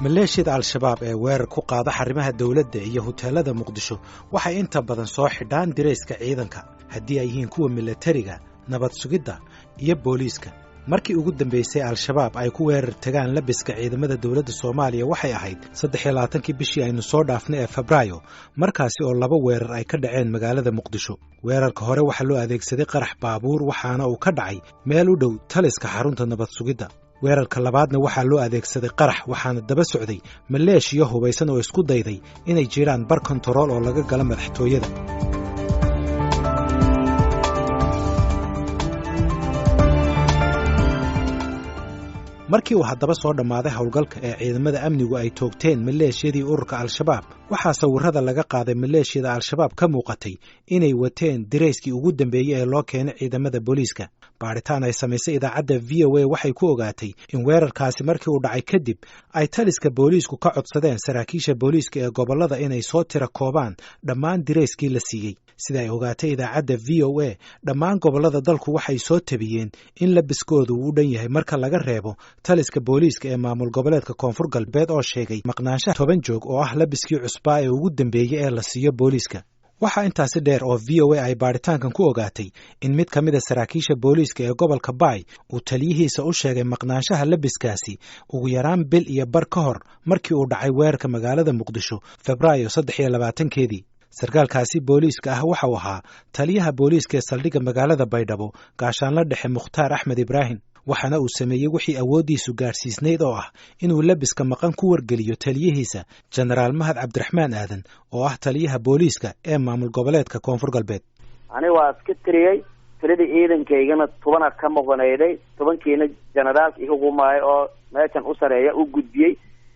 maleeshiyada al-shabaab ee weerar ku qaada xarimaha dawladda iyo huteelada muqdisho waxay inta badan soo xidhaan dirayska ciidanka haddii ay yihiin kuwa milatariga nabad sugidda iyo booliiska markii ugu dambaysay al-shabaab ay ku weerar tagaan labiska ciidamada dawladda Soomaaliya waxay ahayd 23 bishii aynu soo dhaafnay ee Febraayo markaasi oo laba weerar ay ka dhaceen magaalada Muqdisho weerarka hore waxa loo adeegsaday qarax baabuur waxaana uu ka dhacay meel u dhow taliska xarunta nabad sugidda weerarka labaadna waxaa loo adeegsaday qarax waxaana daba socday maleeshiyo hubaysan oo isku dayday inay jiraan bar kontarool oo laga gala madaxtooyada markii uu haddaba soo dhammaaday howlgalka ee ciidamada amnigu ay toogteen maleeshiyadii ururka al-shabaab waxaa sawirrada laga qaaday maleeshiyada al-shabaab ka muuqatay inay wateen dirayskii ugu dambeeyey ee loo keenay ciidamada booliiska baaritaan ay samaysay idaacadda VOA waxay ku ogaatay in weerarkaasi markii uu dhacay kadib ay taliska booliisku ka codsadeen saraakiisha booliiska ee gobollada inay soo tira koobaan dhammaan dirayskii la siiyey sida ay ogaatay idaacadda VOA dhammaan gobollada dalku waxay soo tabiyeen in labiskoodu uu u dhan yahay marka laga reebo taliska booliiska ee maamul goboleedka koonfur galbeed oo sheegay maqnaanshaha 10 joog oo ah labiskii cusbaa ee ugu dambeeyey ee la siiyo booliiska waxaa intaasi dheer oo VOA ay baaritaankan ku ogaatay in mid ka mid a saraakiisha booliiska ee gobolka Baay uu taliyihiisa u sheegay maqnaanshaha labiskaasi ugu yaraan bil iyo bar ka hor markii uu dhacay weerarka magaalada Muqdisho Febraayo 23keedii sarkaalkaasi booliiska ah waxa uu ahaa taliyaha booliiska ee saldhigga magaalada Baydhabo gaashaanle dhexe Mukhtaar Axmed Ibraahim waxaana uu sameeyey wixii awoodiisu gaarsiisnayd oo ah inuu labiska maqan ku wargeliyo taliyihiisa Generaal Mahad Cabdiraxmaan Aadan oo ah taliyaha booliiska ee maamul goboleedka koonfur galbeed aniga waa iska tiriyay tiradii ciidankaygana 10 ka maqnayday 10kiina generaalka igu maay oo meeshan u sareeya u gudbiyay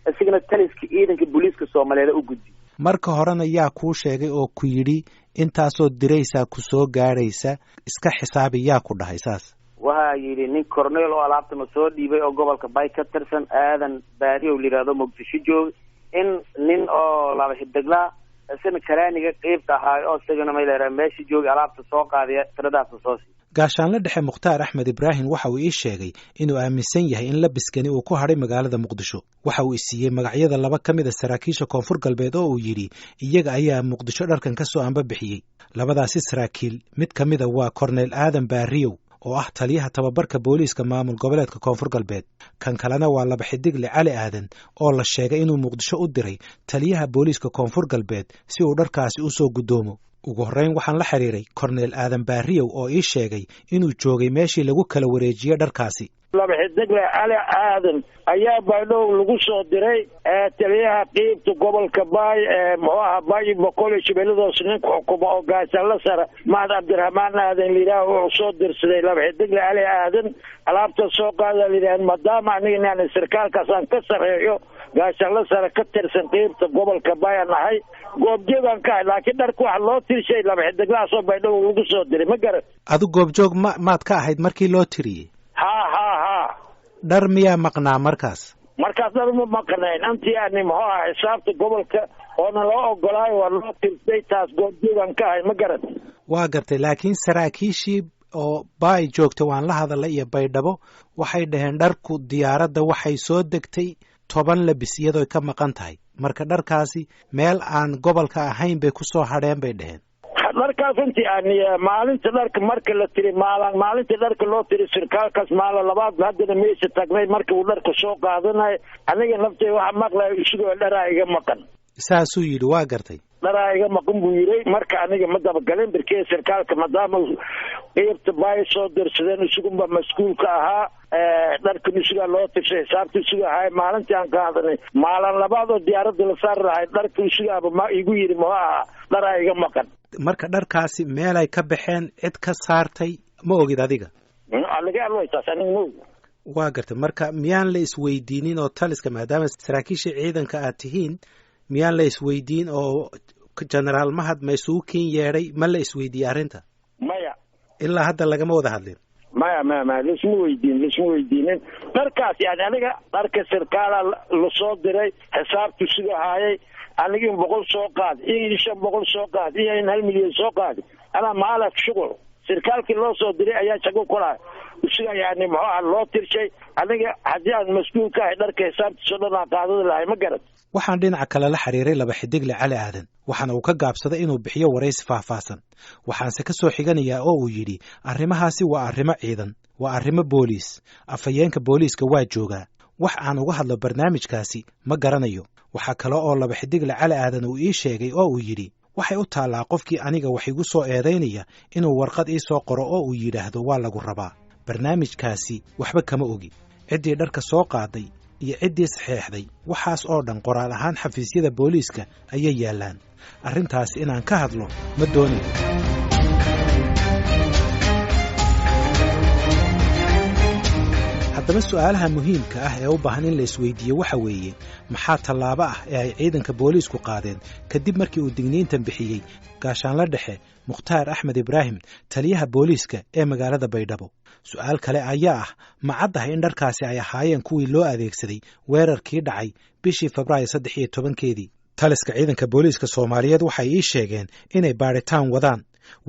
isagana taliska ciidanka booliiska Soomaaliyeed u gudbiyay marka horena yaa kuu sheegay oo ku yidhi intaasoo diraysa ku soo gaaraysa iska xisaabi yaa ku dhahay saas waxa yiri nin cornel oo alaabta ma soo dhiibay oo gobolka Bay ka tirsan aadan baariyo liiraado Muqdisho joog in nin oo laba xiddigla isna karaaniga qeybta ahaa oo isagana ma leeyahay meeshii joog alaabta soo qaadiya tiradaas soo sii gaashaanle dhexe Mukhtaar Axmed Ibraahim waxa uu ii sheegay inuu aaminsan yahay in labiskani uu ku haray magaalada Muqdisho waxa uu siiyay magacyada laba ka mid ah saraakiisha koonfur galbeed oo uu yiri iyaga ayaa Muqdisho dharkan ka soo anba bixiyay labadaasi saraakiil mid ka mid ah waa Cornel Aadan Baariyo oo ah taliyaha tababarka booliiska maamul goboleedka koonfur galbeed kan kalena waa laba xidigle Cali Aadan oo la sheegay inuu Muqdisho u diray taliyaha booliiska koonfur galbeed si uu dharkaasi u soo gudoomo ugu horreyn waxaan la xiriiray Cornel Aadan Baariyo oo ii sheegay inuu joogay meeshii lagu kala wareejiyay dharkaasi laba xidigle Cali Aadan ayaa Baydhabo lagu soo diray taliyaha qeybta gobolka Baay muxuu Baay Boqol Shabeelladoos ninka xukumo oo gaashaanle sare Mahad Cabdiraxmaan Aadan liiraaho oo soo dirsaday laba xidigle Cali Aadan alaabta soo qaada liiraan maadaama aniga sarkaalkaas aan ka sareeyo gaashaanle sare ka tirsan qeybta gobolka Baay nahay goobjoogan ka laakiin dharku waxa loo tirshay laba xiddiglaas oo Baydhabo lagu soo diray ma garan adu goobjoog maad ka ahayd markii loo tiriyay ha dhar miyaa maqnaa markaas dhar ma maqnayn antii aan muxuu xisaabta gobolka oo loo ogolaayo waa loo tirsay taas goobjoogan ka ahay ma garan waa gartay laakiin saraakiishii oo Baay joogta waan la hadalay iyo Baydhabo waxay dhaheen dharku diyaaradda waxay soo degtay 10 labis iyadoo ka maqan tahay marka dharkaasi meel aan gobolka ahayn bay ku soo hadheen bay dhaheen dharkaas intii aan maalinta dharka marka la tiri maalinta dharka loo tiri sarkaalkaas maalin labaad haddana meesha tagnay markii uu dharka soo qaadanay aniga naftay waxa maqlay isagoo dharaa iga maqan saasuu yidhi waa gartay dharaa iga maqan buu yiri marka aniga ma daba galin birkee sarkaalka maadaama qeybta Baay soo dirsadeen isugunba mas'uulka ahaa dharka isuga loo tirsay xisaabta isuga ahay maalintii aan qaadanay maalin labaad oo diyaaradda la saar lahay dharka isuga ma igu yiri ma dharaa iga maqan marka dharkaasi meel ay ka baxeen cid ka saartay ma ogid adiga alaga alwaytaas aniga ma waa gartay marka miyaan la isweydiinin oo taliska maadaama saraakiisha ciidanka aad tihiin miyaan la isweydiin oo Generaal Mahad ma isugu keen yeeray ma la isweydiiyay arrinta maya ilaa hadda lagama wada hadlin maya lisma weydiinin dharkaas yani aniga dharka sarkaala la soo diray xisaabtu sida haayay aniga 100 soo qaad in 500 soo qaad in 1 milyan soo qaad ana maalak shughul sarkaalkii loo soo diray ayaa shaqo ku lahay usiga yani muxuu aha loo tirshay aniga haddii aan mas-uul ka ahay dharka xisaabtiisao dhan aan qaadada lahay ma garan waxaan dhinaca kale la xiriiray laba xidigle cali aadan waxaana uu ka gaabsaday inuu bixiyo waraysi faahfaahsan waxaanse ka soo xiganayaa oo uu yidhi arrimahaasi waa arrimo ciidan waa arrimo booliis afhayeenka booliiska waa joogaa wax aan uga hadlo barnaamijkaasi ma garanayo waxaa kale oo laba xidigle cali aadan uu ii sheegay oo uu yidhi waxay u taallaa qofkii aniga wax igu soo eedaynaya inuu warqad ii soo qoro oo uu yidhaahdo waa lagu rabaa barnaamijkaasi waxba kama ogi ciddii dharka soo qaaday iyo ciddii saxeexday waxaas oo dhan qoraal ahaan xafiisyada booliiska ayay yaallaan arrintaas inaan ka hadlo ma doonayo haddaba su'aalaha muhiimka ah ee u baahan in la isweydiiyo waxa weeye maxaa tallaabo ah ee ay ciidanka booliisku qaadeen kadib markii uu digniintan bixiyey gaashaanla dhexe mukhtaar axmed ibraahim taliyaha booliiska ee magaalada baydhabo su'aal kale ayaa ah ma caddahay in dharkaasi ay ahaayeen kuwii loo adeegsaday weerarkii dhacay bishii febraayo 13 taliska ciidanka booliiska soomaaliyeed waxay ii sheegeen inay baadhitaan wadaan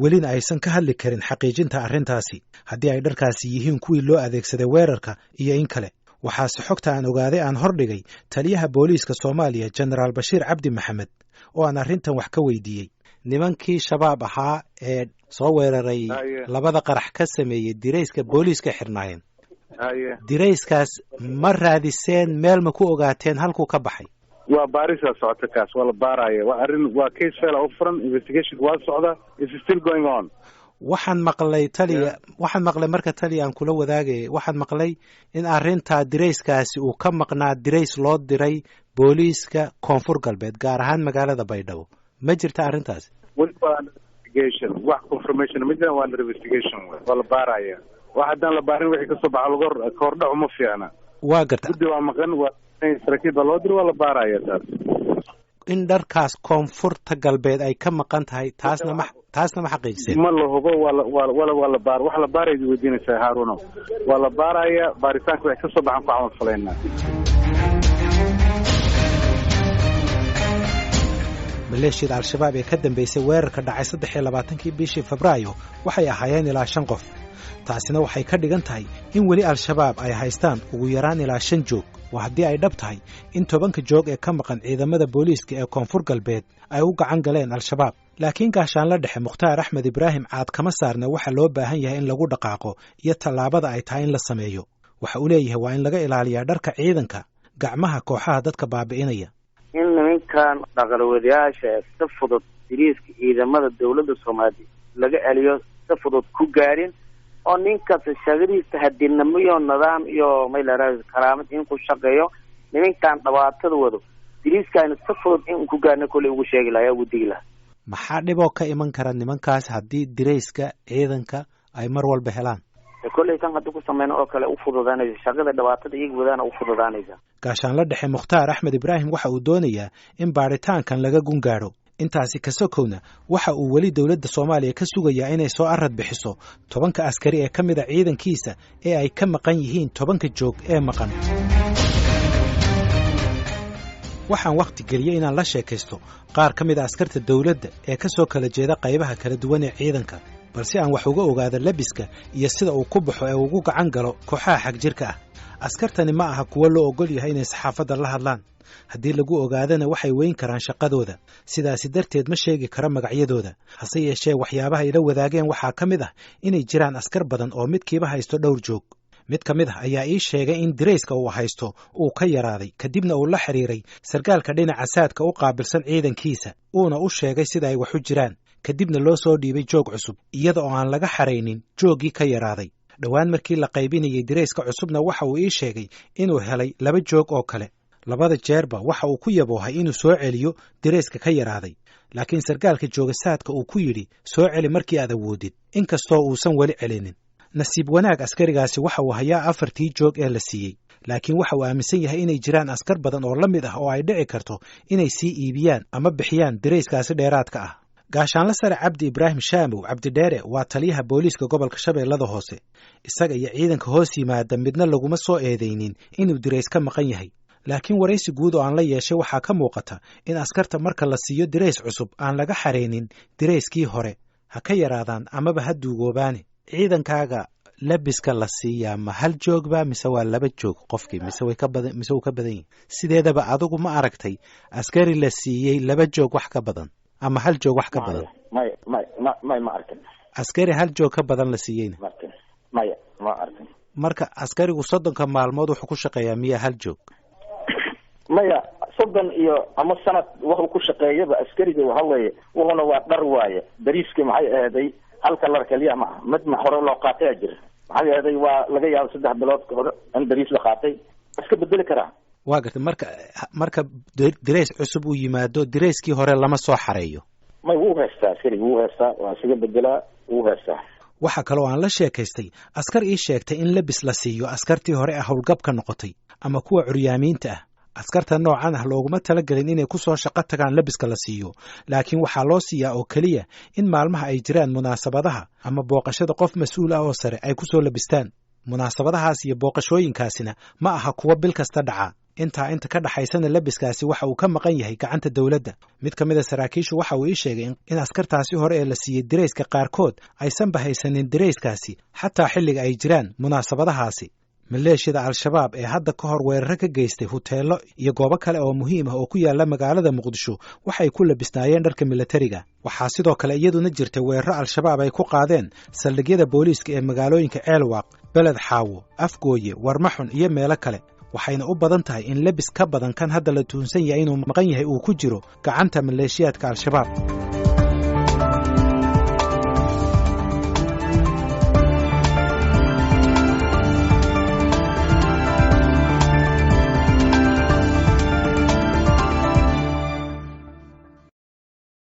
welina aysan ka hadli karin xaqiijinta arrintaasi haddii ay dharkaasi yihiin kuwii loo adeegsaday weerarka iyo in kale waxaase xogta aan ogaaday aan hordhigay taliyaha booliiska soomaaliya jenaraal bashiir cabdi maxamed oo aan arrintan wax ka weydiiyey nimankii shabaab ahaa ee soo weeraray labada qarax ka sameeyey dirayska booliiska xirnaayeen dirayskaas ma raadiseen meel ma ku ogaateen halkuu ka baxay waa baarisaa socota kaas waa la baaraya waa arrin waa case file u furan investigation waa socda it's still going on waxaan maqlay marka taliya aan kula wadaagay waxaan maqlay in arrinta dirayskaasi uu ka maqnaa dirays loo diray booliiska koonfur galbeed gaar ahaan magaalada baydhabo ma jirta arrintaas investigation wax confirmation ma jiraan waa investigation waa la baaraya wax haddaan la baarin wixii kasoo baxa kahordhac uma fiicna waa garta guddi waa maqan waa saraakiil baa loo diri waa la baaraya taas in dharkaas koonfurta galbeed ay ka maqan tahay taasna ma xaqiijiseen ma la hubo waa la baar wax la baaraya weydiinaysaa haaruno waa la baaraya baaritaanka wixii kasoo baxan ku camal falaynaa maleeshiyada al-shabaab ee ka dambeysay weerarka dhacay 23 bishii febraayo waxay ahaayeen ilaa 5 qof taasina waxay ka dhigan tahay in weli al-shabaab ay haystaan ugu yaraan ilaa 5 joog waa haddii ay dhab tahay in 10 joog ee ka maqan ciidamada booliiska ee koonfur galbeed ay u gacan galeen al-shabaab laakiin gaashaanla dhexe mukhtaar axmed ibraahim caad kama saarna waxa loo baahan yahay in lagu dhaqaaqo iyo tallaabada ay tahay in la sameeyo waxa uu leeyahay waa in laga ilaaliyaa dharka ciidanka gacmaha kooxaha dadka baabi'inaya in nimankan dhaqalwadayaasha si fudud diriiska ciidamada dawladda soomaaliya laga celiyo si fudud ku gaarin oo ninkaas shaqadiisa hadinamo iyo nidaam iyo maylaaraad karaamad in ku shaqeeyo nimankan dhawaatada wado diriiskayna si fudud in ku gaarna kulli ugu sheegi lahaa ugu digi lahaa maxaa dhiboo ka iman kara nimankaas haddii dirayska ciidanka ay mar walba helaan kulli tan hadda ku sameeyno oo kale u fududaanaysa shaqada dhawaatada iyaga wadana u fududaanaysa gaashaanla dhexe mukhtaar axmed ibraahim waxa uu doonayaa in baaritaankan laga gungaadho intaasi ka sokowna waxa uu weli dawladda soomaaliya ka sugayaa inay soo arad bixiso 10 askari ee ka mid a ciidankiisa ee ay ka maqan yihiin 10 joog ee maqan waxaan wakhti geliyey inaan la sheekaysto qaar ka mid a askarta dawladda ee ka soo kala jeeda qaybaha kala duwan ee ciidanka balse aan wax uga ogaado labiska iyo sida uu ku baxo ee ugu gacan galo kooxaha xagjirka ah askartani ma aha kuwo loo ogol yahay inay saxaafadda la hadlaan haddii lagu ogaadana waxay weyn karaan shaqadooda sidaasi darteed ma sheegi karo magacyadooda hase yeeshee waxyaabaha ila wadaageen waxaa ka mid ah inay jiraan askar badan oo midkiiba haysto dhowr joog mid ka mid ah ayaa ii sheegay in dirayska uu haysto uu ka yaraaday kadibna uu la xiriiray sarkaalka dhinaca saadka u qaabilsan ciidankiisa uuna u sheegay sida ay wax u jiraan kadibna loo soo dhiibay joog cusub iyada oo aan laga xaraynin jooggii ka yaraaday dhowaan markii la qaybinayay dirayska cusubna waxa uu ii sheegay inuu helay 2 joog oo kale labada jeerba waxa uu ku yaboohay inuu soo celiyo dirayska ka yaraaday laakiin sarkaalka jooga saadka uu ku yidhi soo celi markii aad awoodid inkastoo uusan weli celinin nasiib wanaag askarigaasi waxa uu hayaa 4 joog ee la siiyey laakiin waxa uu aaminsan yahay inay jiraan askar badan oo la mid ah oo ay dhici karto inay sii iibiyaan ama bixiyaan dirayskaasi dheeraadka ah gaashaanla sare cabdi ibraahim shaamow cabdidheere waa taliyaha booliiska gobolka shabeellada hoose isaga iyo ciidanka hoos yimaada midna laguma soo eedaynin inuu dirays ka maqan yahay laakiin waraysi guud oo aan la yeeshay waxaa ka muuqata in askarta marka la siiyo dirays cusub aan laga xaraynin dirayskii hore ha ka yaraadaan amaba ha duugoobaane ciidankaaga labiska la siiyaa ma hal joogba mise waa laba joog qofkii mise wuu ka badan yihin sideedaba adigu ma aragtay askari la siiyey laba joog wax ka badan ama hal joog wax ka badan ma arkin askari hal joog ka badan la siiyeyna maya ma arkin marka askarigu 30 maalmood wuxuu ku shaqeeyaa miya hal joog maya 30 iyo ama sanad wuxuu ku shaqeeyaba askariga waxa weeye wuxuuna waa dhar waaye dariiska maxay ahaday halka la kaliya ma mid ma hore loo qaatay jir maxay ahaday waa laga yaabo 3 bilood ka hor in dariis la qaatay iska bedeli karaa waa gartay marka dirays cusub uu yimaado dirayskii hore lama soo xareeyo may wuu heestaa askariga wuu heestaa waa siga bedelaa wuu heestaa waxa kale oo aan la sheekaystay askar ii sheegtay in labis la siiyo askartii hore ah howlgabka noqotay ama kuwa curyaamiinta ah askarta noocan ah looguma talagelin inay ku soo shaqo tagaan labiska la siiyo laakiin waxaa loo siiyaa oo keliya in maalmaha ay jiraan munaasabadaha ama booqashada qof mas-uul ah oo sare ay ku soo labistaan munaasabadahaas iyo booqashooyinkaasina ma aha kuwa bil kasta dhaca inta ka dhaxaysana labiskaasi waxa uu ka maqan yahay gacanta dawladda mid ka mid a saraakiishu waxa uu ii sheegay in askartaasi hore ee la siiyey dirayska qaarkood aysanba haysanin dirayskaasi xataa xilliga ay jiraan munaasabadahaasi maleeshiyada al-shabaab ee hadda ka hor weeraro ka geystay huteelo iyo goobo kale oo muhiim ah oo ku yaala magaalada muqdisho waxay ku labisnaayeen dharka milatariga waxaa sidoo kale iyaduna jirtay weeraro al-shabaab ay ku qaadeen saldhigyada booliiska ee magaalooyinka ceelwaaq beled xaawo afgooye warmaxun iyo meelo kale waxayna u badan tahay in labis ka badan kan hadda la tuhunsan yahay inuu maqan yahay uu ku jiro gacanta maleeshiyaadka al-shabaab